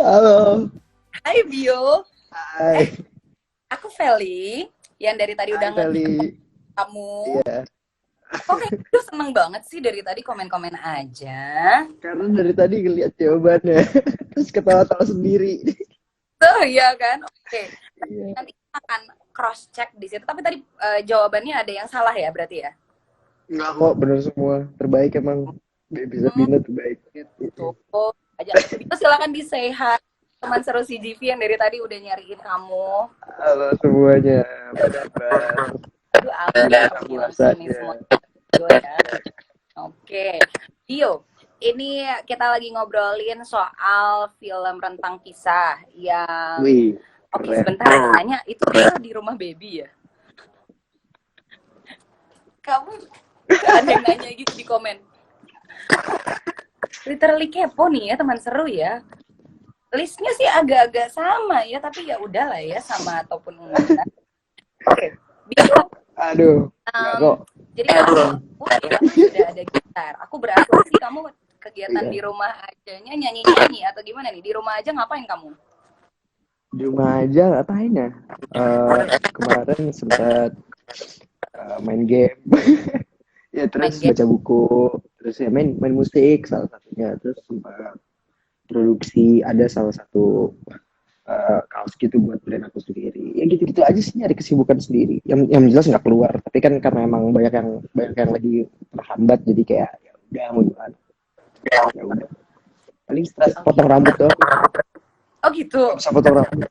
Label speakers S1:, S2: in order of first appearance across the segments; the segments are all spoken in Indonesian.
S1: Halo.
S2: Hai Bio,
S1: Hai.
S2: aku Feli yang dari tadi
S1: Hai
S2: udah
S1: Feli.
S2: kamu.
S1: Iya.
S2: Kok kayak lu seneng banget sih dari tadi komen-komen aja.
S1: Karena dari tadi ngeliat jawabannya. Terus ketawa-tawa sendiri.
S2: Tuh ya kan? Oke,
S1: Iya.
S2: nanti kita akan cross check di situ. Tapi tadi jawabannya ada yang salah ya berarti ya?
S1: Enggak kok, bener semua. Terbaik emang. Baby
S2: Hmm,
S1: Sabina terbaik.
S2: tuh aja. Bio silakan di say hi. Teman seru CGV yang dari tadi udah nyariin kamu.
S1: Halo semuanya. Apa kabar?
S2: Aduh, amin nih
S1: Puasanya.
S2: semua Bio ya. Oke, Bio, ini kita lagi ngobrolin soal film Rentang Kisah yang
S1: Wih,
S2: oke,
S1: keren.
S2: sebentar aku tanya, itu dia di rumah baby ya? Kamu ada yang nanya gitu di komen. Literally kepo nih ya, teman seru ya. Listnya sih agak-agak sama ya, tapi ya udahlah ya, sama ataupun enggak. Oke, Bio,
S1: Aduh. Enggak
S2: um,
S1: kok.
S2: jadi kamu sudah ada gitar. Aku berasumsi kamu kegiatan di
S1: Iya.
S2: rumah ajanya nyanyi-nyanyi atau gimana nih? Di rumah aja ngapain kamu?
S1: Di rumah aja ngapain ya? Kemarin sempat main game. Ya
S2: Main
S1: terus
S2: game?
S1: baca buku, terus ya main musik salah satunya, terus sempat produksi ada salah satu kaos gitu buat brand aku sendiri. Ya gitu-gitu aja sih, nyari kesibukan sendiri. Yang jelas nggak keluar, tapi kan karena emang banyak yang lagi terhambat, jadi kayak ya udah mau gimana. Ya udah. Paling stres
S2: Oh
S1: potong
S2: gitu.
S1: rambut doang.
S2: Oh gitu.
S1: Nggak bisa potong rambut.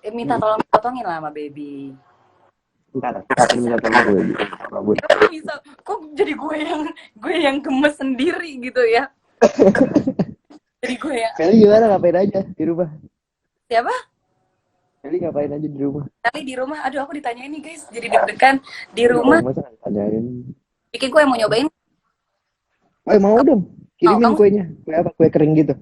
S2: Minta tolong potongin lah sama baby.
S1: Ntar, ini minta tolong gue lagi potong rambut.
S2: Kok bisa? Kok jadi gue yang gemes sendiri gitu ya? Jadi gue ya.
S1: Kali gimana, ngapain aja di rumah?
S2: Siapa?
S1: Kali ngapain aja di rumah?
S2: Kali di rumah. Aduh aku ditanya ini guys. Jadi deg-degan di
S1: Dong,
S2: rumah.
S1: masa nggak tanyain?
S2: Bikin kue mau nyobain?
S1: Mau dong,
S2: Oh
S1: kirimin
S2: kamu
S1: kuenya. Kue apa? Kue kering gitu.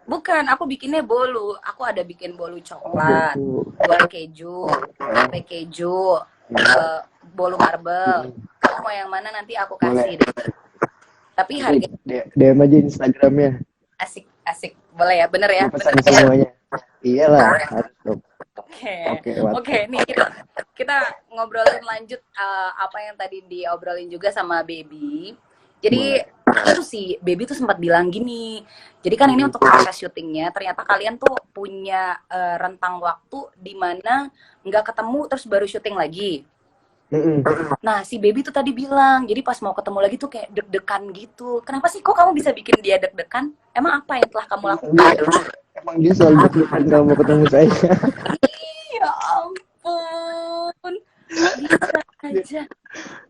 S2: bukan? Aku bikinnya bolu. Aku ada bikin bolu
S1: Oh,
S2: coklat,
S1: bolu.
S2: buat keju, tape keju, eh, bolu marble. Kamu mau yang mana nanti aku
S1: Boleh.
S2: kasih deh. Tapi
S1: Nanti
S2: harga
S1: DM aja Instagramnya.
S2: asik-asik. Boleh ya? Bener ya?
S1: Gue
S2: Bener
S1: pesan
S2: ya?
S1: semuanya. Iyalah, harus dong.
S2: Oke,
S1: Oke,
S2: oke.
S1: WhatsApp.
S2: Nih kita ngobrolin lanjut apa yang tadi diobrolin juga sama Baby. Jadi
S1: Boleh.
S2: itu sih Baby tuh sempat bilang gini. Jadi kan ini untuk proses syutingnya, ternyata kalian tuh punya rentang waktu di mana nggak ketemu terus baru syuting lagi.
S1: Mm-mm.
S2: Nah si Baby tuh tadi bilang, jadi pas mau ketemu lagi tuh kayak deg-degan gitu. Kenapa sih kok kamu bisa bikin dia deg-degan? Emang apa yang telah kamu
S1: Emang
S2: lakukan?
S1: dia, emang dia selalu deg-degan kalau mau ketemu saya.
S2: Ya ampun, bisa aja.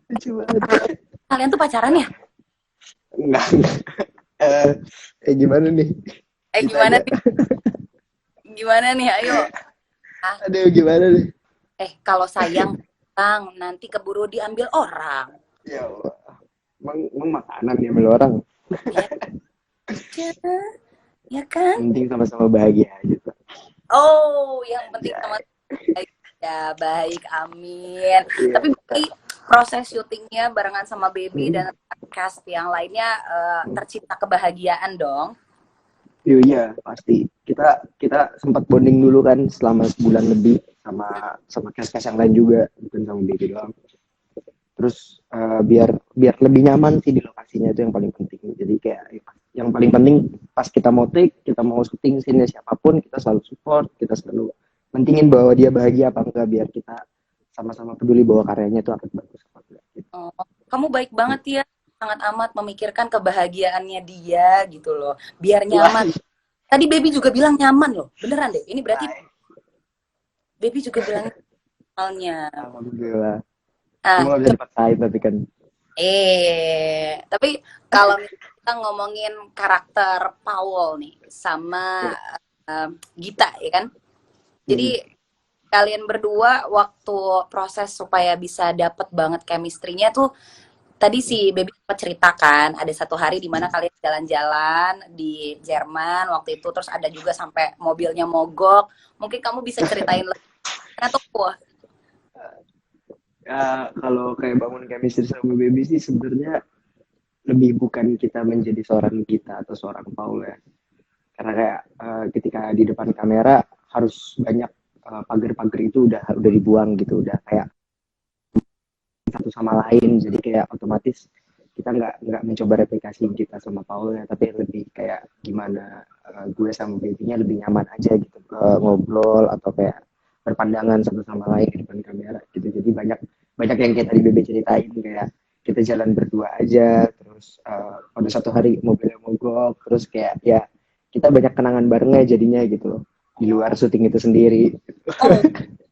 S1: Lucu banget.
S2: Kalian tuh pacaran ya?
S1: Enggak. Eh, gimana nih?
S2: Gimana
S1: Ditanya.
S2: nih? Gimana nih? Ayo. Ah,
S1: Aduh, gimana nih?
S2: kalau sayang, bang, nanti keburu diambil orang.
S1: Ya Allah. Emang makanan diambil orang.
S2: Ya aja, ya kan?
S1: Penting sama-sama bahagia gitu.
S2: Oh, yang penting sama
S1: Anjay.
S2: baik. Ya, baik, amin.
S1: Iya.
S2: Tapi proses syutingnya barengan sama Baby
S1: Hmm.
S2: dan cast yang lainnya tercipta kebahagiaan dong.
S1: Iya, pasti. Kita sempat bonding dulu kan selama sebulan lebih sama cast-cast yang lain juga, bukan sama Baby doang. Terus biar lebih nyaman sih di lokasinya, itu yang paling penting. Jadi kayak yang paling penting pas kita mau take, kita mau syuting scene siapapun, kita selalu support, kita selalu pentingin bahwa dia bahagia apa enggak, biar kita sama-sama peduli bahwa karyanya itu akan bagus apa enggak gitu.
S2: Oh, kamu baik banget ya, sangat amat memikirkan kebahagiaannya dia gitu loh, biar
S1: Wah,
S2: nyaman. Tadi Baby juga bilang nyaman loh, beneran deh. Ini berarti Baby juga bilang soalnya.
S1: alhamdulillah.
S2: Ah,
S1: Cuma nggak bisa dipaksain tapi kan.
S2: tapi kalau kita ngomongin karakter Paul nih sama
S1: Ya.
S2: Gita ya kan.
S1: Hmm.
S2: Jadi kalian berdua waktu proses supaya bisa dapet banget chemistry-nya tuh tadi si Baby sempat ceritakan ada satu hari di mana kalian jalan-jalan di Jerman waktu itu terus ada juga sampai mobilnya mogok. Mungkin kamu bisa ceritain lebih. Karena tuh wah,
S1: Ya, kalau kayak bangun chemistry sama Baby sih sebenarnya lebih bukan kita menjadi seorang kita atau seorang Paul ya. karena kayak ketika di depan kamera harus banyak pagar-pagar itu udah dibuang gitu, udah kayak satu sama lain, jadi kayak otomatis kita nggak mencoba replikasi kita sama Paul ya, tapi lebih kayak gimana gue sama babynya lebih nyaman aja gitu ngobrol atau kayak berpandangan satu sama lain di depan kamera gitu. Jadi banyak banyak yang kayak tadi Bebe ceritain, kayak kita jalan berdua aja, terus pada satu hari mobilnya mogok, terus kayak ya kita banyak kenangan barengnya jadinya gitu di luar syuting itu sendiri.
S2: Oh,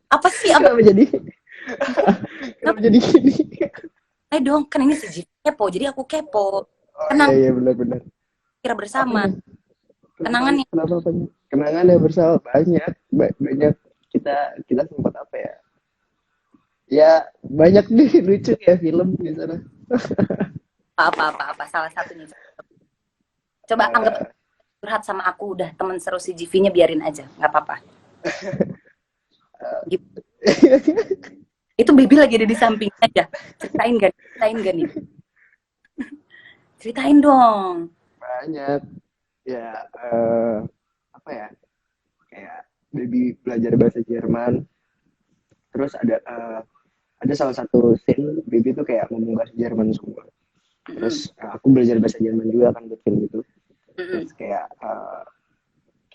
S2: apa sih? Apa?
S1: Kenapa jadi kenapa jadi gini?
S2: Ayo dong, kan ini si Jivi kepo, jadi aku kepo.
S1: Oh
S2: Kenang
S1: iya benar-benar.
S2: kira bersama.
S1: Apanya?
S2: Kenangannya.
S1: Kenapa apanya? Kenangannya bersama banyak, banyak kita sempat apa ya? Ya banyak nih lucu ya film di sana.
S2: Apa. Salah satunya. Coba anggap
S1: Eh,
S2: curhat sama aku, udah temen seru si Jivi-nya biarin aja, nggak apa-apa. Gitu. Itu baby lagi ada di samping aja. Ceritain gak nih? Ceritain dong.
S1: banyak ya apa ya? Kayak baby belajar bahasa Jerman. Terus ada salah satu scene baby tuh kayak ngomong bahasa Jerman semua.
S2: Mm-mm.
S1: Terus aku belajar bahasa Jerman juga kan buat film itu.
S2: Mm-mm.
S1: Terus kayak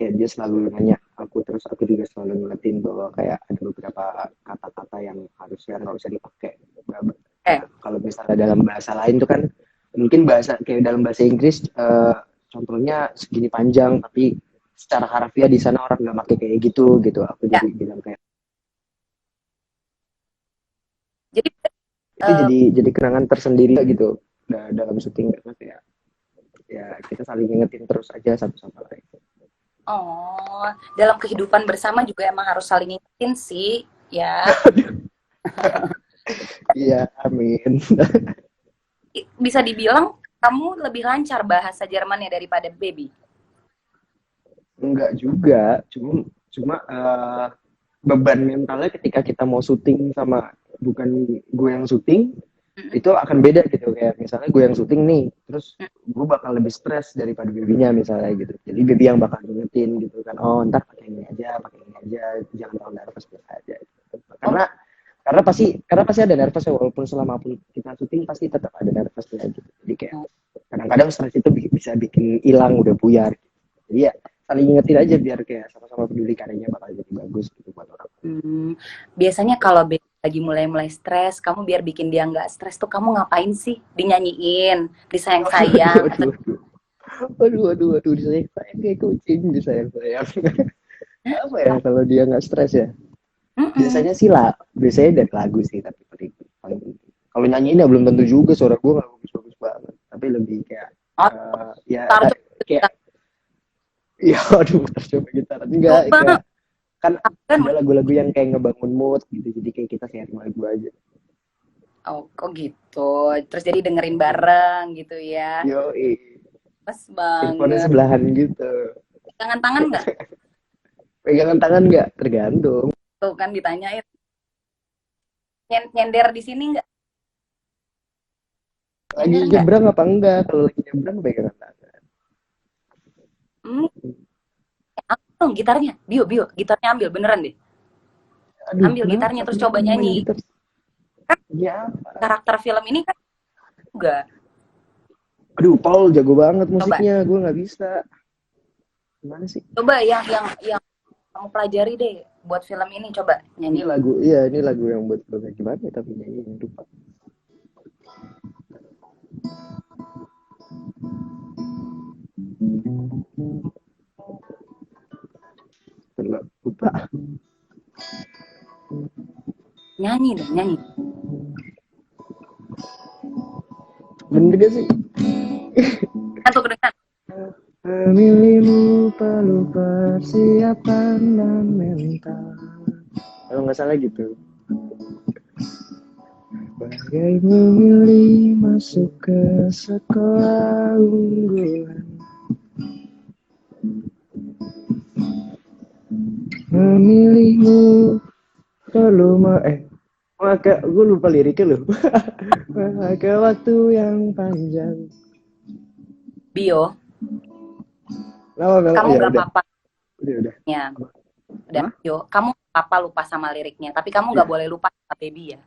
S1: dia selalu nanya aku, terus aku juga selalu ngeliatin bahwa kayak ada beberapa kata-kata yang harusnya nggak usah dipakai.
S2: Eh,
S1: Kayak kalau misalnya dalam bahasa lain tuh kan mungkin bahasa kayak dalam bahasa Inggris contohnya segini panjang, tapi secara harfiah di sana orang nggak pakai kayak gitu gitu. Aku
S2: ya.
S1: jadi bilang kayak
S2: Jadi
S1: itu jadi kenangan tersendiri gitu dalam syuting, karena kayak ya kita saling ngingetin terus aja satu sama lain.
S2: oh, dalam kehidupan bersama juga emang harus saling ngingetin sih, ya.
S1: Iya, amin.
S2: Bisa dibilang kamu lebih lancar bahasa Jermannya daripada baby.
S1: Enggak juga, cuma beban mentalnya ketika kita mau syuting sama bukan gue yang syuting
S2: Mm-mm.
S1: itu akan beda gitu. Kayak misalnya gue yang syuting nih, terus gue bakal lebih stres daripada babynya misalnya gitu. Jadi baby yang bakal ngingetin gitu kan, oh ntar pakai ini aja, jangan terlalu nervous biasa aja gitu.
S2: Oh,
S1: Karena pasti ada nervous ya, walaupun selama pun kita syuting pasti tetap ada nervousnya gitu. Jadi kayak kadang-kadang stres itu bisa bikin hilang, udah buyar. Jadi ya saling ingetin aja biar kayak sama-sama peduli, karyanya bakal jadi bagus gitu buat orang.
S2: biasanya kalau baby lagi mulai-mulai stres, kamu biar bikin dia nggak stres tuh kamu ngapain sih? Dinyanyiin, disayang-sayang, atau
S1: Waduh, disayang kayak kucing, disayang. Apa ya kalau dia nggak stres ya?
S2: Mm-mm.
S1: Biasanya sih lah, biasanya dari lagu sih, tapi paling kalau nyanyiin ya belum tentu juga, suara gue nggak bagus-bagus banget, tapi lebih kayak
S2: Oh,
S1: ya
S2: taruh
S1: kayak
S2: coba,
S1: ya aduh terus coba gitar enggak,
S2: coba
S1: kayak kan
S2: kan.
S1: ada lagu-lagu yang kayak ngebangun mood gitu, jadi kayak kita sharing lagu aja.
S2: Oh, kok gitu. Terus jadi dengerin bareng gitu ya.
S1: Yo,
S2: Pas
S1: earphone
S2: banget.
S1: sebelahan gitu.
S2: Pegangan tangan nggak?
S1: Pegangan tangan nggak? Tergantung.
S2: Tuh kan ditanyain. Nyender di sini nggak?
S1: Lagi
S2: Nyender nggak?
S1: nyebrang apa enggak? Kalau lagi nyebrang pegangan tangan.
S2: Hmm, ambil dong gitarnya. Bio, gitarnya ambil beneran deh.
S1: Aduh,
S2: Ambil gitarnya
S1: kenapa?
S2: terus
S1: Kenapa
S2: coba
S1: main
S2: nyanyi.
S1: gitar?
S2: Kan
S1: Ya,
S2: karakter film ini kan juga.
S1: aduh, Paul jago banget
S2: Coba,
S1: musiknya, gue nggak bisa. Gimana sih?
S2: coba yang kamu pelajari deh buat film ini coba
S1: Ini
S2: nyanyi.
S1: lagu, iya ini lagu yang buat filmnya gimana ya, tapi nyanyi lupa. Lupa.
S2: Nyanyi dong, nyanyi.
S1: Bener gak sih?
S2: Kan tuh kedengeran.
S1: Memilihmu perlu persiapan dan mental. Kalau nggak salah gitu. Bagai memilih masuk ke sekolah unggulan. Memilihmu perlu maka gue lupa liriknya loh. Maka waktu yang panjang.
S2: Bio.
S1: Kenapa?
S2: Kamu
S1: Ya
S2: nggak
S1: udah,
S2: apa-apa
S1: udah.
S2: ya.
S1: Apa?
S2: Dan
S1: Hah?
S2: yo, kamu nggak apa lupa sama liriknya, tapi kamu nggak
S1: Ya,
S2: boleh lupa sama baby ya.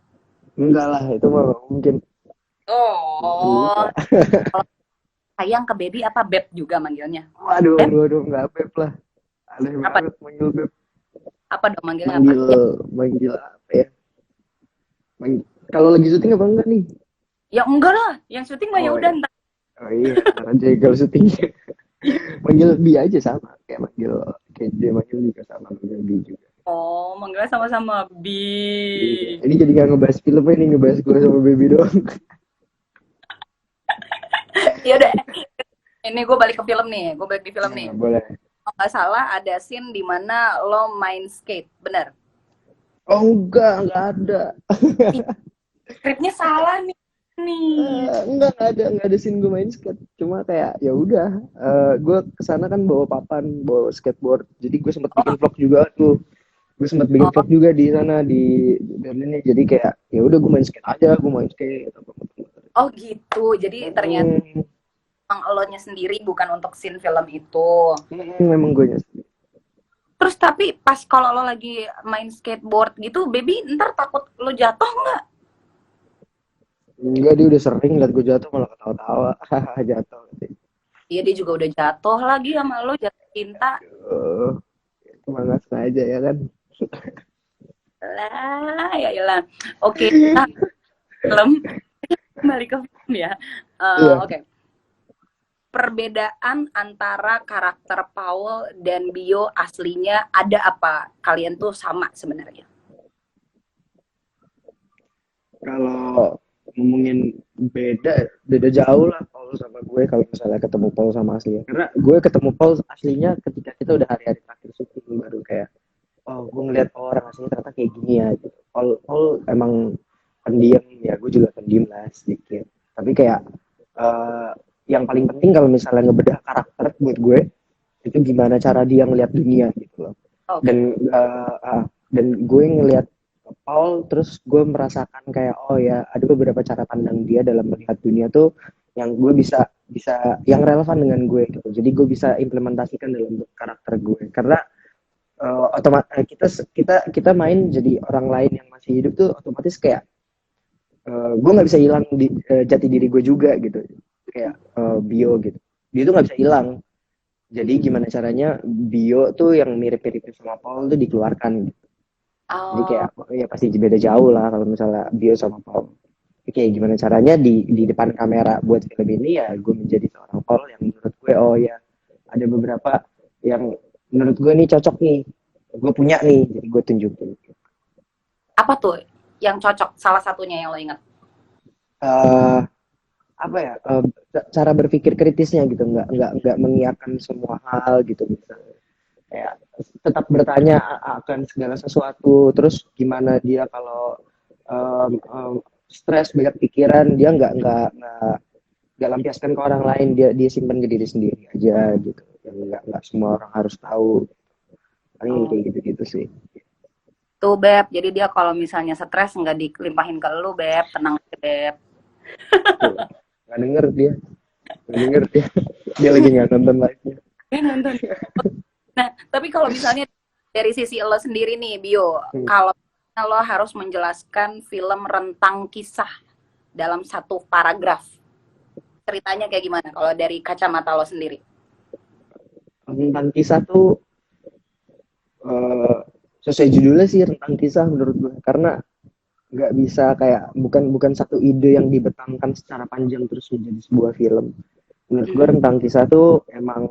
S1: enggak lah, itu mah nggak mungkin. Nggak mungkin lupa.
S2: Oh, kalau sayang ke baby apa beb juga manggilnya?
S1: Waduh,
S2: Beb?
S1: waduh, waduh, nggak beb lah. Aneh
S2: Apa
S1: banget manggil beb.
S2: apa dong manggilnya apa?
S1: Manggil,
S2: Ya,
S1: manggil apa ya? Kalau lagi syuting apa enggak nih?
S2: ya enggak lah, yang syuting mah ya
S1: Oh
S2: udah
S1: ya,
S2: ntar.
S1: oh iya, ntar aja kalau syutingnya. Manggil Bi aja sama, kayak manggil KJ manggil juga sama, manggil Bi juga.
S2: Oh, manggilnya sama-sama bi.
S1: Iya. Ini jadi nggak ngebahas film ini, ngebahas gue sama Baby doang.
S2: Ya udah, ini gue balik ke film nih, gue balik di film nih.
S1: Nah, boleh.
S2: Kalau nggak salah ada scene di mana lo main skate, bener?
S1: Oh enggak ada.
S2: Ih, skripnya salah nih. Nih.
S1: Enggak ada scene gue main skate. Cuma kayak ya udah, gue kesana kan bawa papan, bawa skateboard. Jadi gue sempat
S2: Oh,
S1: bikin vlog juga tuh. Gue sempat bikin
S2: oh,
S1: vlog juga di sana di Berlin. Jadi kayak ya udah gue main skate aja, gue main skate.
S2: oh gitu. Jadi ternyata
S1: Hmm,
S2: emang elonya sendiri bukan untuk scene film itu.
S1: memang gue nyesel.
S2: Terus tapi pas kalau lo lagi main skateboard gitu, baby ntar takut lo jatuh nggak?
S1: Enggak, dia udah sering liat gue jatuh malah ketawa-tawa. Jatuh.
S2: Iya dia juga udah jatuh lagi sama lo, jatuh cinta.
S1: Uh, Semangat saja ya kan.
S2: Lah, ya lah. Oke, kita film kembali ke film ya.
S1: Iya.
S2: Oke. Perbedaan antara karakter Paul dan Bio aslinya ada apa? Kalian tuh sama sebenarnya.
S1: Kalau ngomongin beda jauh lah Paul sama gue kalau misalnya ketemu Paul sama aslinya. Karena gue ketemu Paul aslinya ketika kita udah hari-hari terakhir syuting baru kayak oh gue ngeliat orang aslinya ternyata kayak gini ya. Gitu. Paul emang pendiam ya, gue juga pendiam lah sedikit. Tapi kayak eh, yang paling penting kalau misalnya ngebedah karakter buat gue itu gimana cara dia ngelihat dunia gitu loh.
S2: Oke.
S1: Dan gue ngelihat Paul terus gue merasakan kayak oh ya ada beberapa cara pandang dia dalam melihat dunia tuh yang gue bisa bisa yang relevan dengan gue gitu. Jadi gue bisa implementasikan dalam karakter gue karena kita kita kita main jadi orang lain yang masih hidup tuh otomatis kayak gue nggak bisa hilang di jati diri gue juga gitu kayak bio gitu dia tuh nggak bisa hilang jadi gimana caranya bio tuh yang mirip-mirip sama Paul tuh dikeluarkan gitu. Jadi
S2: Oh,
S1: kayak ya pasti beda jauh lah kalau misalnya bio sama Paul. Tapi kayak gimana caranya di depan kamera buat film ini ya gue menjadi seorang Paul yang menurut gue oh ya ada beberapa yang menurut gue nih cocok nih gue punya nih jadi gue tunjukin.
S2: apa tuh yang cocok? Salah satunya yang lo ingat?
S1: Eh apa ya cara berpikir kritisnya gitu nggak mengiakan semua hal gitu misalnya kayak tetap bertanya akan segala sesuatu terus gimana dia kalau um, um, stres banyak pikiran dia nggak lampiaskan ke orang lain dia simpan ke diri sendiri aja gitu yang nggak semua orang harus tahu paling
S2: Oh,
S1: kayak gitu gitu sih.
S2: tuh Beb. Jadi dia kalau misalnya stres nggak dilimpahin ke lu Beb, tenang aja Beb.
S1: Tuh, nggak denger dia nggak denger dia dia lagi nggak nonton live nya.
S2: Dia nonton. Nah, tapi kalau misalnya dari sisi lo sendiri nih, Bio, kalau lo harus menjelaskan film rentang kisah dalam satu paragraf, ceritanya kayak gimana? Kalau dari kacamata lo sendiri?
S1: Tentang kisah tuh eh, sesuai judulnya sih tentang kisah menurut gue karena nggak bisa kayak bukan bukan satu ide yang dibentangkan secara panjang terus menjadi sebuah film. Menurut gue
S2: Mm-mm.
S1: rentang kisah tuh emang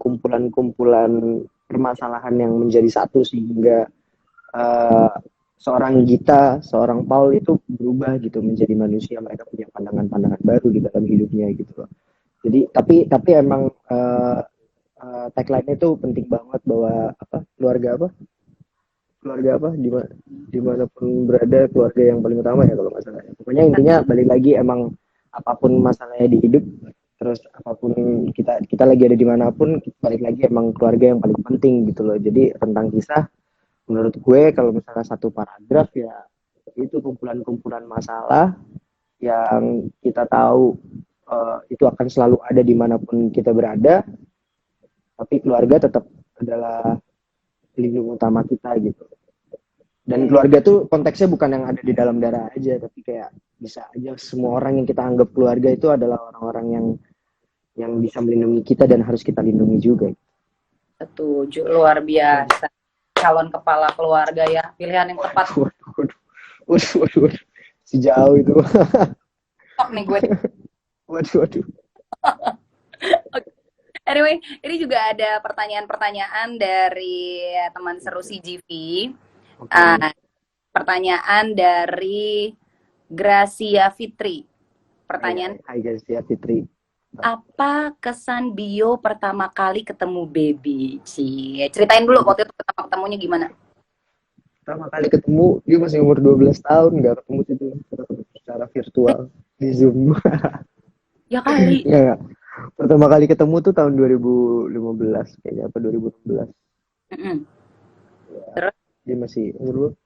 S1: kumpulan-kumpulan permasalahan yang menjadi satu sehingga eh, seorang Gita, seorang Paul itu berubah gitu menjadi manusia. Mereka punya pandangan-pandangan baru di dalam hidupnya gitu loh. Jadi tapi emang tagline itu penting banget bahwa apa keluarga apa dimanapun berada keluarga yang paling utama ya kalau nggak salah ya. Pokoknya intinya balik lagi emang apapun masalahnya di hidup terus apapun kita kita lagi ada dimanapun balik lagi emang keluarga yang paling penting gitu loh jadi tentang kisah menurut gue kalau misalnya satu paragraf ya itu kumpulan-kumpulan masalah yang kita tahu itu akan selalu ada dimanapun kita berada tapi keluarga tetap adalah pelindung utama kita gitu. Dan keluarga tuh konteksnya bukan yang ada di dalam darah aja, tapi kayak bisa aja semua orang yang kita anggap keluarga itu adalah orang-orang yang bisa melindungi kita dan harus kita lindungi juga.
S2: Setuju, luar biasa. Calon kepala keluarga ya, pilihan yang tepat.
S1: Waduh. Si jauh itu.
S2: Tok nih gue.
S1: Waduh.
S2: Anyway, ini juga ada pertanyaan-pertanyaan dari teman seru CGV.
S1: Okay.
S2: Pertanyaan dari Gracia Fitri. Pertanyaan,
S1: Hai Gracia Fitri.
S2: apa kesan Bio pertama kali ketemu Baby? Ceritain dulu waktu itu pertama ketemunya gimana?
S1: Pertama kali ketemu, dia masih umur 12 tahun, nggak ketemu situ secara virtual di Zoom.
S2: Ya kali.
S1: Nggak. Pertama kali ketemu tuh tahun 2015 kayaknya, apa 2016. Ya,
S2: Terus?
S1: dia masih umur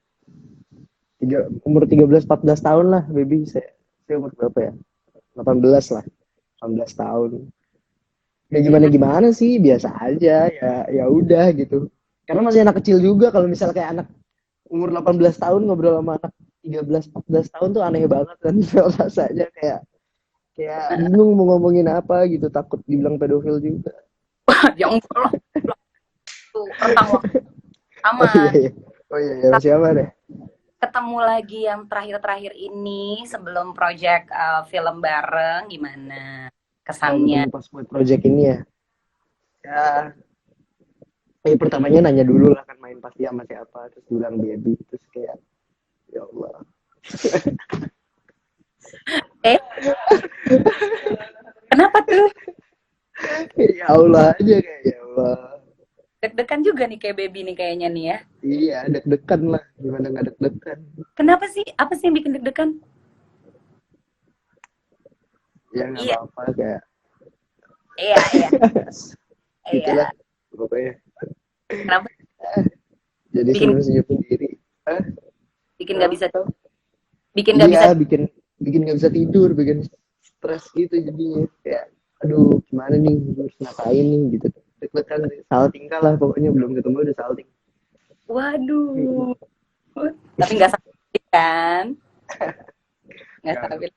S1: 13-14 tahun lah, Baby. Saya umur berapa ya? 18 lah. 18 tahun. Ya gimana sih, biasa aja, ya udah gitu. Karena masih anak kecil juga, kalau misalnya kayak anak umur 18 tahun ngobrol sama anak 13-14 tahun tuh aneh banget kan. Rasanya kayak bingung mau ngomongin apa gitu, takut dibilang pedofil juga.
S2: Ya enggak lah. Tuh, rentang waktu aman.
S1: Oh iya, masih aman ya.
S2: Ketemu lagi yang terakhir-terakhir ini sebelum project film bareng, gimana kesannya?
S1: Pas buat project ini ya. Pertamanya nanya dulu lah kan, main pasti sama siapa, terus bilang Baby, terus kayak ya Allah.
S2: Kenapa tuh?
S1: Ya Allah aja, kayak ya Allah.
S2: Deg-degan juga nih kayak Baby nih kayaknya nih ya.
S1: Iya, deg-degan lah, gimana nggak deg-degan.
S2: Kenapa sih? Apa sih yang bikin deg-degan?
S1: Ya nggak apa-apa, kayak
S2: Iya.
S1: itulah pokoknya.
S2: Kenapa?
S1: Jadi senyum sendiri.
S2: Bikin nggak bisa
S1: bikin nggak bisa tidur, bikin stres gitu jadinya, kayak aduh gimana nih, harus ngapain nih gitu. Deg-degan, salting lah pokoknya, belum ketemu udah salting.
S2: Waduh. Tapi nggak sakit kan? Nggak sakit.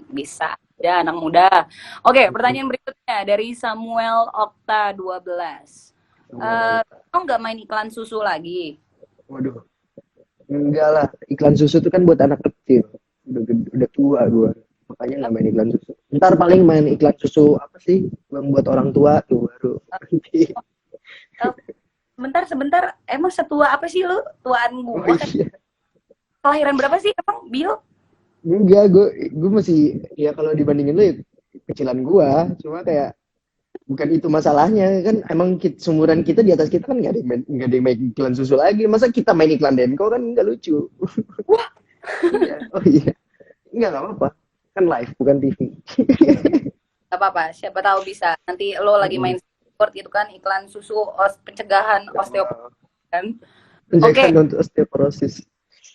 S2: Bisa ya anak muda. Oke, pertanyaan berikutnya dari Samuel Okta 12. Kamu nggak main iklan susu lagi?
S1: Waduh, enggak lah, iklan susu itu kan buat anak kecil, udah tua gue, makanya nggak main iklan susu. Ntar paling main iklan susu apa sih yang buat orang tua tuh baru.
S2: Sebentar, emang setua apa sih lu? Tuaan gua kan.
S1: Iya.
S2: Kelahiran berapa sih emang, Bio?
S1: Enggak, gue masih, ya kalau dibandingin lu ya kecilan gue, cuma kayak bukan itu masalahnya kan, emang seumuran kita, di atas kita kan nggak ada yang main iklan susu lagi, masa kita main iklan Denko kan nggak lucu.
S2: Wah.
S1: Iya. Oh iya, nggak apa-apa, kan live bukan TV.
S2: Gak apa-apa, siapa tahu bisa nanti lo lagi main sport gitu kan, iklan susu pencegahan osteoporosis kan.
S1: Pencegahan untuk osteoporosis.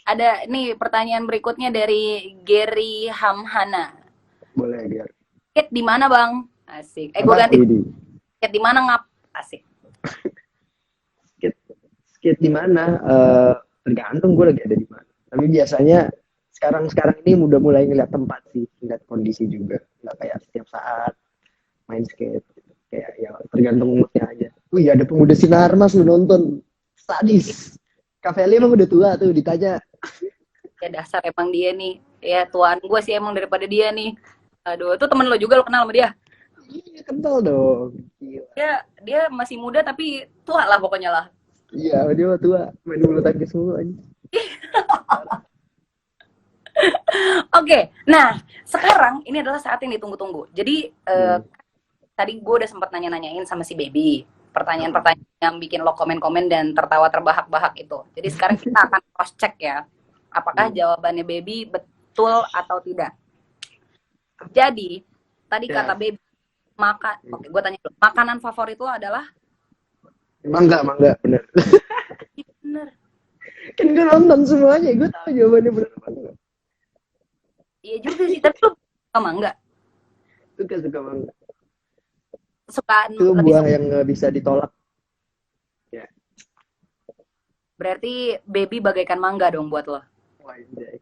S2: Ada nih pertanyaan berikutnya dari Gary Hamhana.
S1: Boleh, Ger.
S2: Skate di mana, Bang? Asik. Gue ganti. Skate di mana, Ngap? Asik.
S1: Skate di mana? Tergantung gue lagi ada di mana. Tapi biasanya sekarang ini udah mulai ngeliat tempat sih, ngeliat kondisi juga. Nggak kayak setiap saat main skate. Kayak ya tergantung moodnya aja. Wih, ada Pemuda Sinarmas, lu nonton. Sadis. Kaveli emang udah tua tuh, ditanya.
S2: Ya dasar emang dia nih. Ya tuan gue sih emang daripada dia nih. Aduh, itu temen lo juga, lo kenal sama dia?
S1: Iya, kental dong. Gila.
S2: Dia masih muda tapi tua lah pokoknya lah.
S1: Iya, dia mah tua. Main bulu tangkis mulu aja.
S2: Oke, nah sekarang ini adalah saat yang ditunggu-tunggu. Jadi tadi gue udah sempat nanya-nanyain sama si Baby pertanyaan-pertanyaan yang bikin lo komen-komen dan tertawa terbahak-bahak itu. Jadi sekarang kita akan cross check ya, apakah jawabannya Baby betul atau tidak. Jadi tadi kata Baby oke, gue tanya dulu, makanan favorit lo adalah?
S1: Mangga, bener.
S2: Bener.
S1: Kan gue nonton semuanya, gue tahu jawabannya bener apa enggak.
S2: Iya juga sih, tapi lo suka mangga?
S1: Suka mangga.
S2: kesukaan
S1: Itu
S2: lebih
S1: buah
S2: suka.
S1: yang nggak bisa ditolak. Ya.
S2: Berarti baby bagaikan mangga dong buat lo.
S1: Wah, iya.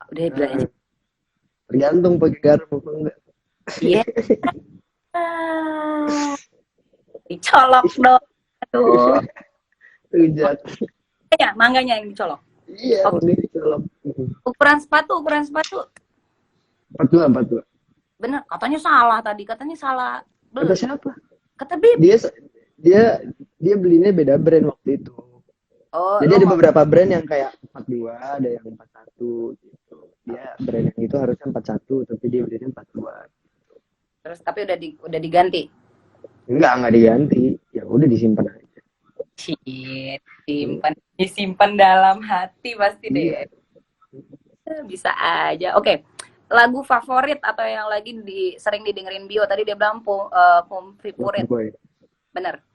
S2: Udah bilang aja.
S1: Tergantung pakai garam apa enggak.
S2: Iya. Ah, dicolok dong. Aduh.
S1: Rujak.
S2: Ya, mangganya yang dicolok.
S1: Iya,
S2: Oke.
S1: makanya dicolok.
S2: Ukuran sepatu.
S1: 42, 42.
S2: Bener, katanya salah tadi. Katanya salah
S1: Kata
S2: beli.
S1: siapa?
S2: Kata baby.
S1: Dia dia belinya beda brand waktu itu.
S2: Oh,
S1: Jadi
S2: lo
S1: ada
S2: mau
S1: beberapa brand yang kayak 42, ada yang 41 gitu. Dia brand yang itu harusnya 41, tapi dia belinya 42.
S2: terus tapi udah diganti.
S1: Enggak diganti. Ya udah disimpan aja.
S2: Shit, disimpan dalam hati pasti deh.
S1: Iya,
S2: Bisa aja. Oke. Lagu favorit atau yang lagi sering didengerin Bio tadi dia bilang Kumfipurit.
S1: Loverboy.
S2: Bener.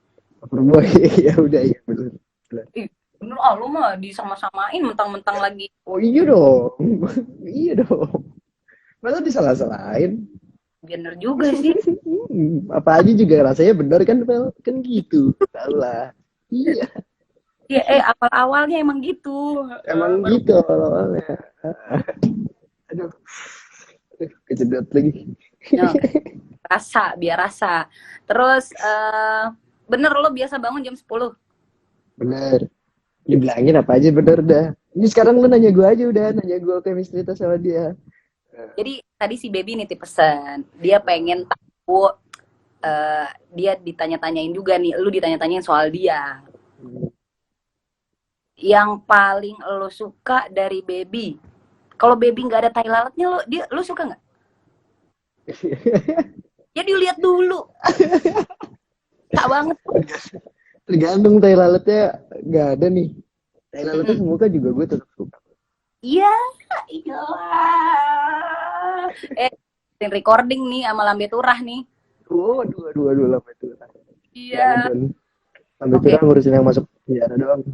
S1: Loverboy. Ya udah ya bener.
S2: Ih, bener ah lu mah disama-samain mentang-mentang lagi.
S1: Oh iya dong. Iya dong. Masa disalah-salahin?
S2: Bener juga sih.
S1: Apa aja juga rasanya bener kan, Pel? Kan gitu. Tahu lah. Iya,
S2: Iya, awal-awalnya emang gitu.
S1: emang
S2: Baru
S1: gitu awalnya. Aduh, kejedot lagi.
S2: ya, biar rasa. Terus bener lo biasa bangun jam 10.
S1: Bener. Dibilangin apa aja bener dah. Ini sekarang lu nanya gue aja udah. Nanya gue chemistry test sama dia.
S2: Jadi tadi si baby nitip pesan. Dia pengen tahu dia ditanya-tanyain juga nih, lu ditanya-tanyain soal dia. Yang paling lo suka dari baby. Kalau baby nggak ada tai lalatnya lu suka nggak? Ya dilihat dulu. Tak banget.
S1: Tergantung tai lalatnya nggak ada nih. Tai lalatnya semoga juga gue tetap suka.
S2: Iya, iya. Recording nih sama Lambe Turah nih.
S1: Aduh, Lambe Turah.
S2: Iya.
S1: Lambe Turah ngurusin yang masuk penjara doang.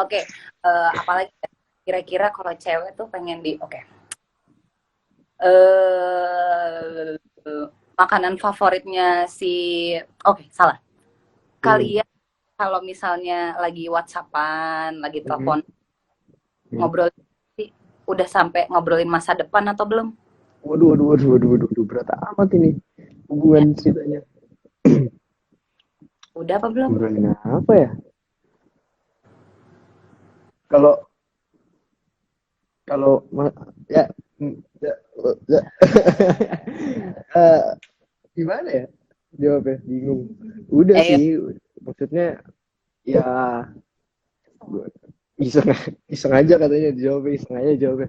S2: Oke, apalagi kira-kira kalau cewek tuh pengen makanan favoritnya salah. Kalian kalau misalnya lagi WhatsAppan, lagi telepon, ngobrol, udah sampai ngobrolin masa depan atau belum?
S1: Waduh, berat amat ini hubungan ceritanya.
S2: Udah apa belum?
S1: Ngobrolin apa ya? Kalau ya, gimana ya jawabnya, bingung. Udah sih, maksudnya ya iseng aja katanya dijawabnya, iseng aja jawabnya.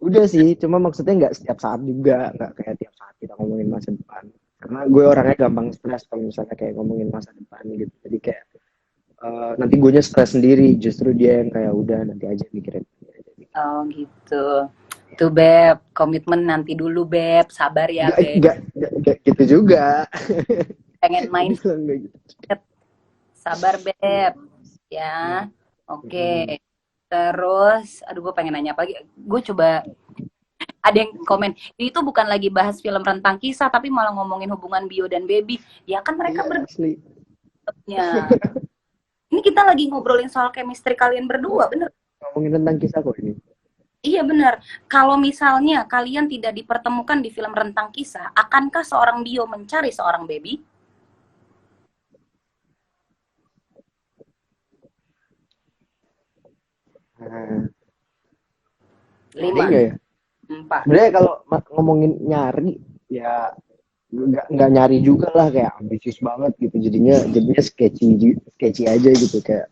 S1: Udah sih, cuma maksudnya nggak setiap saat juga, nggak kayak tiap saat kita ngomongin masa depan. Karena gue orangnya gampang stres kalau misalnya kayak ngomongin masa depan gitu. Jadi kayak nanti gue stres sendiri, justru dia yang kayak udah nanti aja mikirin.
S2: Oh gitu. Tuh Beb, komitmen nanti dulu Beb, sabar ya Beb.
S1: Gak gitu juga.
S2: Pengen main
S1: gitu.
S2: Sabar Beb. Ya, oke. Terus, aduh gue pengen nanya apa lagi. Gue coba, ada yang komen, ini tuh bukan lagi bahas film rentang kisah, tapi malah ngomongin hubungan Bio dan Baby. Ya kan mereka Ini kita lagi ngobrolin soal chemistry kalian berdua, bener?
S1: Ngomongin tentang kisah kok ini.
S2: Iya benar. Kalau misalnya kalian tidak dipertemukan di film rentang kisah, akankah seorang Bio mencari seorang Baby? Lima.
S1: Ya?
S2: 4.
S1: Sebenarnya kalau ngomongin nyari, ya nggak nyari juga lah, kayak ambisius banget gitu. Jadinya sketchy aja gitu, kayak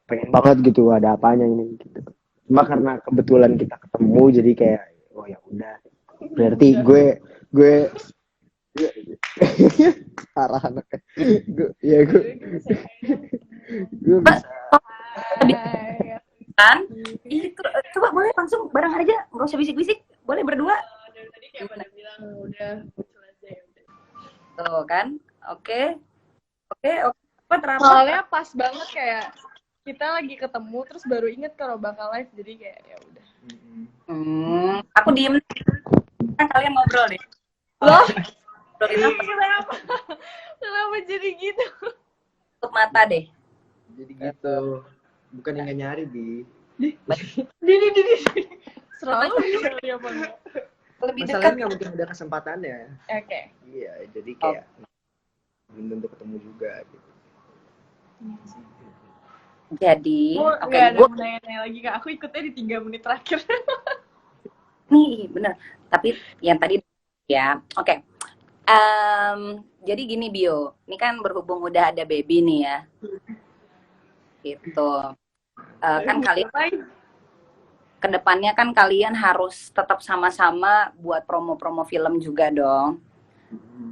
S1: pengen banget gitu ada apanya ini gitu. Cuma karena kebetulan kita ketemu, jadi kayak oh ya udah, berarti gue parah anaknya. Gue bisa
S2: kan itu, coba boleh langsung bareng aja, nggak usah bisik-bisik, boleh berdua.
S3: Dari tadi kayak pada bilang udah muncul aja ya udah.
S2: Tuh kan, oke.
S3: Soalnya pas banget kayak kita lagi ketemu terus baru inget kalau bakal live, jadi kayak ya udah.
S2: Aku diem kan kalian ngobrol deh.
S3: Loh,
S2: Ngobrolin apa?
S3: kenapa? Kenapa jadi gitu?
S2: Tutup mata deh.
S1: Jadi gitu. Bukan yang nggak nyari, Bi.
S3: Dini. Selalu sekali apa enggak?
S2: Lebih dekat.
S1: Masalahnya nggak mungkin ada kesempatannya.
S3: Oke.
S1: Iya, jadi kayak belum tentu ketemu juga gitu.
S2: Jadi,
S3: Oh,
S2: oke,
S3: nggak ada
S2: gue
S3: mau nanya-nanya lagi Kak. Aku ikutnya di 3 menit terakhir.
S2: nih bener. Tapi yang tadi ya, oke. Jadi gini Bio, ini kan berhubung udah ada baby nih ya, gitu. Kan kalian kedepannya kan kalian harus tetap sama-sama buat promo-promo film juga dong.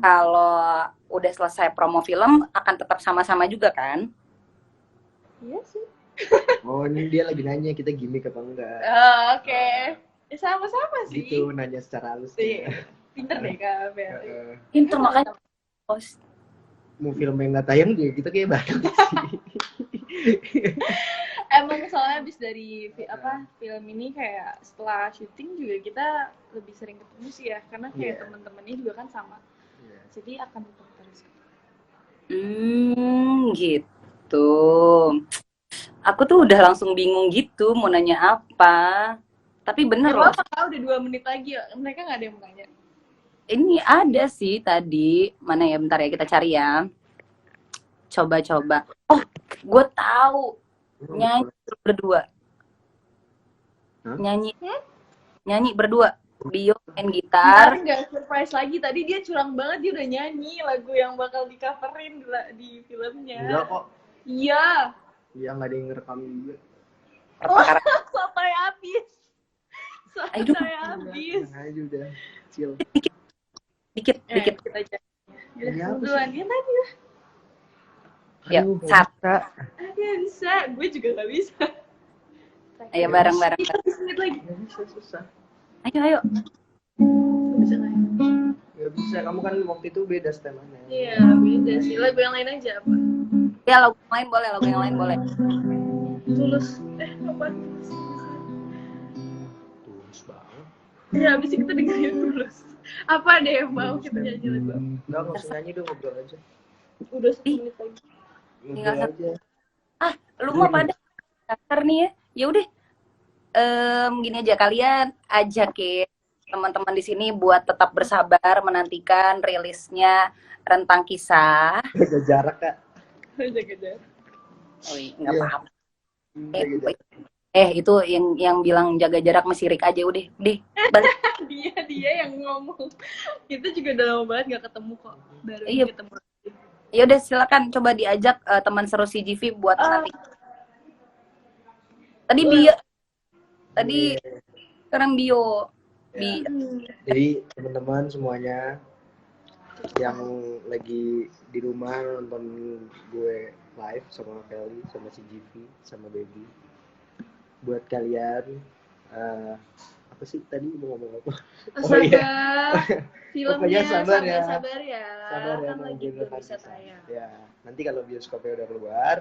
S2: Kalau udah selesai promo film akan tetap sama-sama juga kan?
S3: Iya sih.
S1: Oh, ini dia lagi nanya kita gimmick apa enggak.
S3: Oke. Sama-sama sih.
S1: Gitu, nanya secara halus.
S3: Iya. Pinter deh Kak Bel.
S2: Pinter makanya post.
S1: Mau film yang nggak tayang juga kita kayak banget sih.
S3: Emang soalnya abis dari film ini kayak setelah syuting juga kita lebih sering ketemu sih ya, karena kayak teman-temannya juga kan sama. Jadi akan tetap terus.
S2: Gitu. Aku tuh udah langsung bingung gitu mau nanya apa. Tapi bener loh.
S3: Udah 2 menit lagi ya. Mereka nggak ada yang mau nanya.
S2: Ini ada sih tadi. Mana ya, bentar ya kita cari ya. Coba. Oh, gue tahu. Nyanyi berdua.
S1: Hah?
S2: Nyanyi berdua. Bio main gitar.
S3: Nggak surprise lagi. Tadi dia curang banget, dia udah nyanyi lagu yang bakal di coverin di filmnya.
S1: Enggak kok.
S3: Iya.
S1: Iya, nggak ada yang ngerekam juga.
S3: Sampai habis. Sampai habis.
S1: Nah, aja udah. Chill.
S2: Dikit.
S3: Kita aja.
S1: Ya, apa
S3: Duluan dia tadi lah.
S2: Ya, satu.
S3: Dia bisa. Gue juga nggak bisa.
S2: Ayo bareng-bareng.
S3: 15 menit lagi.
S1: Nggak bisa, susah.
S2: Ayo.
S3: Bisa nggak?
S1: Nggak bisa, kamu kan waktu itu beda setelannya.
S3: Iya, beda sih. Lagu yang lain aja apa?
S2: Ya lagu yang lain boleh.
S3: Tulus. Apa?
S1: Tulus banget.
S3: Ya, abis itu kita dengerin Tulus. Apa deh yang mau kita nyanyi lagu apa?
S1: Nggak usah nyanyi dong, ngobrol aja.
S3: Udah 10 menit lagi.
S1: Ngobrol aja.
S2: Lu mau pada daftar nih ya? Ya udah. Gini aja, kalian ajak ya teman-teman di sini buat tetap bersabar menantikan rilisnya Rentang Kisah.
S1: Jaga jarak, Kak.
S3: Jaga jarak.
S2: Oh, nggak
S1: Iya.
S2: apa-apa.
S1: Jaga jarak.
S2: Itu yang bilang jaga jarak mesirik aja udah. Balik.
S3: Dia yang ngomong. Kita juga udah lama banget gak ketemu kok. Baru
S2: Iya.
S3: ketemu.
S2: Ya udah silakan coba diajak teman seru CGV buat nanti. Tadi Bio. Tadi sekarang Bio.
S1: Ya. Jadi teman-teman semuanya yang lagi di rumah nonton gue live sama Kelly, sama si GV, sama Baby. Buat kalian, apa sih tadi mau ngomong apa?
S3: Astaga, filmnya
S1: Pokoknya sabar ya.
S3: Sabar ya.
S1: Sabar ya,
S3: Kan lagi
S1: nungguin
S3: belum bisa tayang.
S1: Ya, nanti kalau bioskopnya udah keluar,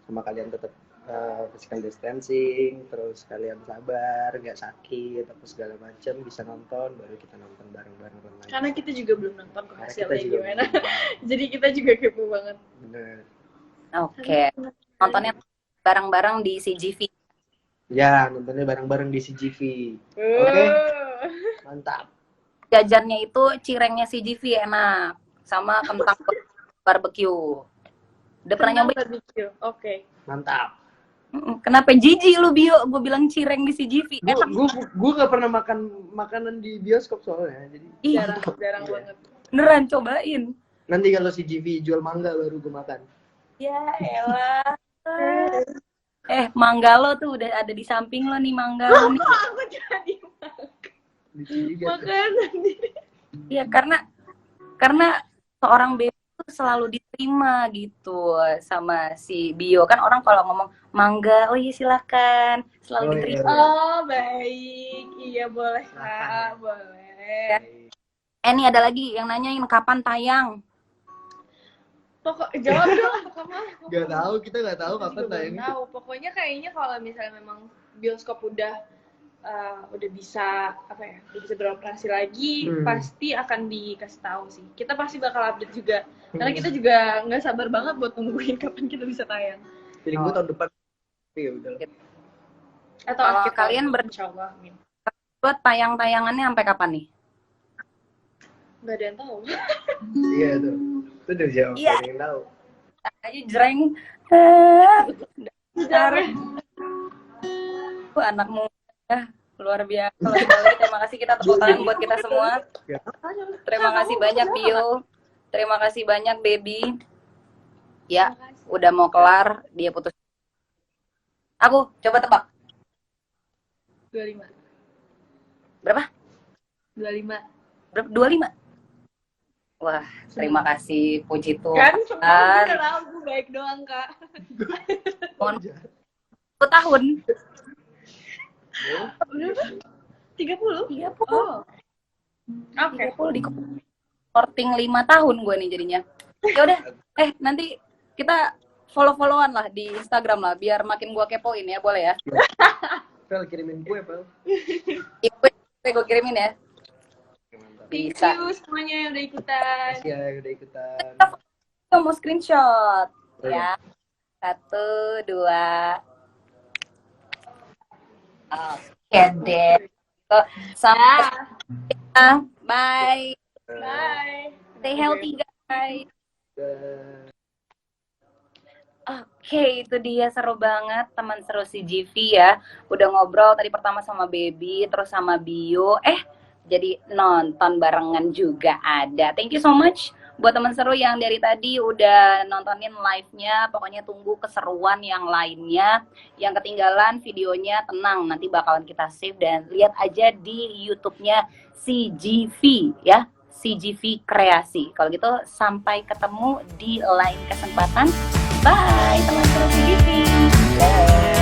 S1: sama kalian tetap physical distancing, terus kalian sabar, nggak sakit, apa segala macam, bisa nonton, baru kita nonton bareng-bareng lagi.
S3: Karena kita juga belum nonton kok
S1: Karena
S3: hasilnya
S1: kita juga
S3: gimana.
S1: belum.
S3: Jadi kita juga kepo banget.
S1: Bener.
S2: Oke. Nontonnya bareng-bareng di CGV.
S1: Ya, nontonnya bareng-bareng di CGV. Oke. Mantap.
S2: Jajannya itu cirengnya CGV enak sama kentang barbecue. Udah pernah nyobain?
S3: Oke.
S1: Mantap.
S2: Kenapa jijik lu Bio? Gue bilang cireng di CGV.
S1: Gue gak pernah makan makanan di bioskop soalnya, jadi
S3: Jarang banget.
S2: Beneran cobain.
S1: nanti kalau CGV jual mangga baru gue makan.
S2: Ya elah. Mangga lo tuh udah ada di samping lo nih mangga lo nih.
S3: Aku jadi makan nanti.
S2: Iya karena seorang baby tuh selalu diterima gitu sama si Bio. Kan orang kalau ngomong mangga, oh iya silakan, selalu diterima.
S3: Oh baik, iya boleh Kak, boleh.
S2: Ini ada lagi yang nanyain kapan tayang.
S3: Jawab dong,
S1: Kita nggak tahu kapan tayangnya.
S3: Tahu, pokoknya kayaknya kalau misalnya memang bioskop udah udah bisa udah bisa beroperasi lagi, pasti akan dikasih tahu sih. Kita pasti bakal update juga, karena kita juga nggak sabar banget buat nungguin kapan kita bisa tayang.
S4: Jadi gue tahun depan, ya udah.
S3: Atau
S2: Kalau
S3: akhir
S2: kalian
S3: tahun, insyaallah, amin.
S2: buat tayang-tayangannya sampai kapan nih?
S3: Nggak ada yang tahu.
S4: Iya tuh, itu udah jawab,
S2: Iya.
S4: ada yang tahu.
S2: Aja jreng. Bentar. Anak muda luar biasa. Terima kasih, kita tepuk tangan buat kita semua. Terima kasih banyak Bio. Terima kasih banyak Baby. Ya, udah mau kelar, dia putus. Aku coba tebak.
S3: 25.
S2: Berapa?
S3: 25.
S2: Berapa? 25. Wah, terima kasih puji
S3: Kan
S2: Tuhan.
S3: semua udah lagu baik doang, Kak.
S2: Mohon 10 tahun.
S3: Berapa? 30?
S2: 30.
S3: Oh. Oke.
S2: 30 di korting 5 tahun gue nih jadinya. Ya udah, nanti kita follow-followan lah di Instagram lah biar makin gue kepoin ya, boleh ya?
S4: Pel, kirimin gue, Pel.
S2: Gue kirimin ya.
S3: Thank
S2: Bisa.
S3: you semuanya yang udah ikutan.
S4: Makasih ya udah ikutan.
S2: Kita mau screenshot ya. 1, 2. Oke deh. Sampai jumpa. Bye.
S3: Bye.
S2: Stay healthy guys. Oke, itu dia seru banget teman seru si GV ya. Udah ngobrol tadi pertama sama Baby, terus sama Bio. Jadi nonton barengan juga ada. Thank you so much buat teman seru yang dari tadi udah nontonin live-nya. Pokoknya tunggu keseruan yang lainnya. Yang ketinggalan videonya tenang, nanti bakalan kita save dan lihat aja di YouTube-nya CGV ya. CGV Kreasi. Kalau gitu sampai ketemu di lain kesempatan. Bye teman-teman CGV. Bye.